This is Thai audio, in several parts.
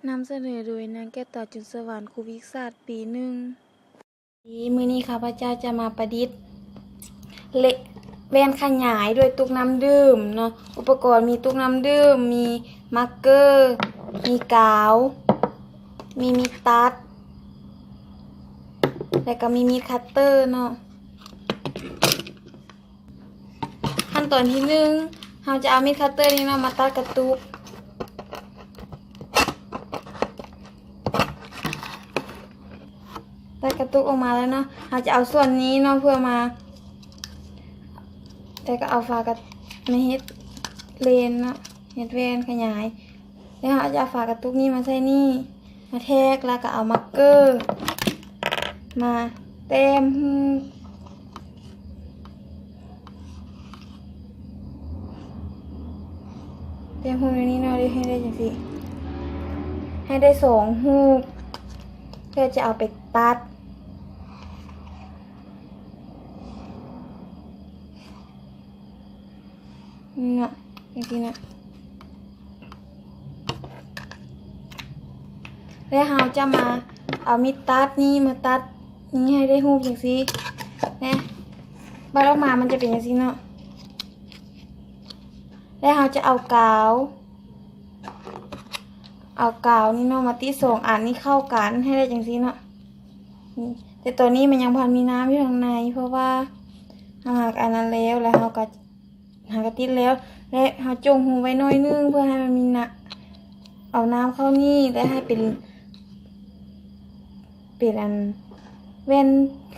นำเสนอโดยนางแก้วตาจุลสวรรค์ครูวิกษาสตร์ปีหนึ่งมื้อนี้ข้าพเจ้าจะมาประดิษฐ์แว่นขยายด้วยตุกน้ำดื่มเนาะอุปกรณ์มีตุกน้ำดื่มมีมาร์กเกอร์มีกาวมีมีดตัดแล้วก็มีมีดคัตเตอร์เนาะขั้นตอนที่หนึ่งเราจะเอามีดคัตเตอร์นี้เนาะมาตัดกระตุกออกมาแล้วเนาะเราจะเอาส่วนนี้เนาะเพื่อมาแต่ก็เอาฝากระไม่เฮ็ดเลนเนาะเฮ็ดแว่นขยายแล้วเราจะเอาฝากระตุกนี้มาใส่นี่มาแทกแล้วก็เอามาร์กเกอร์มาเต็มหูนี้เนาะให้ได้จังสิให้ได้2หูเพื่อจะเอาไปตัดเนาะอย่างนี้นะแล้วเราจะมาเอามีดตัดนี่มาตัดนี่ให้ได้หูอย่างนี้นะบัดออกมามันจะเป็นอย่างนี้เนาะแล้วเราจะเอากาวนี่เนาะมาตี2อันนี้เข้ากันให้ได้อย่างนี้เนาะแต่ตัวนี้มันยังพอมีน้ำอยู่ข้างในเพราะว่าเราหักอันนั้นแล้วเราก็หากระติดแล้วและเราจงหูไว้น้อยนึงเพื่อให้มันมีเอาน้ำเข้านี่และให้เป็นอันแว่น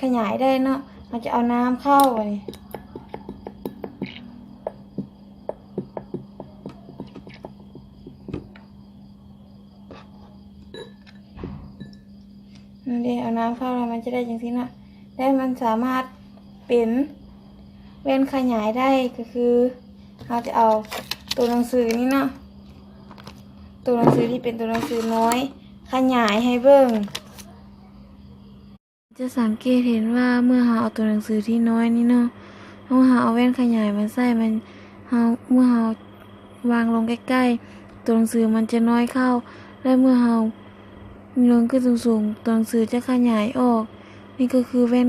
ขยายได้เนาะเราจะเอาน้ำเข้าไปนั่นเองเอาน้ำเข้าแล้วมันจะได้อย่างนี้เนาะและมันสามารถเป็นแว่นขยายได้ก็คือเราจะเอาตัวหนังสือนี่เนาะตัวหนังสือที่เป็นตัวหนังสือน้อยขยายให้เบิ่งจะสังเกตเห็นว่าเมื่อเราเอาตัวหนังสือที่น้อยนี่เนาะเราเอาแว่นขยายมาใส่มันเมื่อเราวางลงใกล้ๆตัวหนังสือมันจะน้อยเข้าและเมื่อเราลงขึ้นสูงๆตัวหนังสือจะขยายออกนี่ก็คือแว่น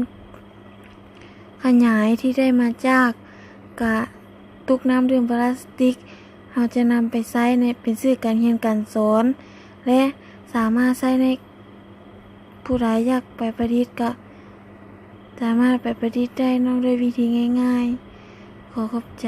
ขยายที่ได้มาจากกะตุกน้ำดื่มพลาสติกเราจะนำไปใช้ในเป็นสื่อการเรียนการสอนและสามารถใช้ในผู้ใดอยากไปประดิษฐ์ก็สามารถไปประดิษฐ์ได้นอกด้วยวิธีง่ายๆขอขอบใจ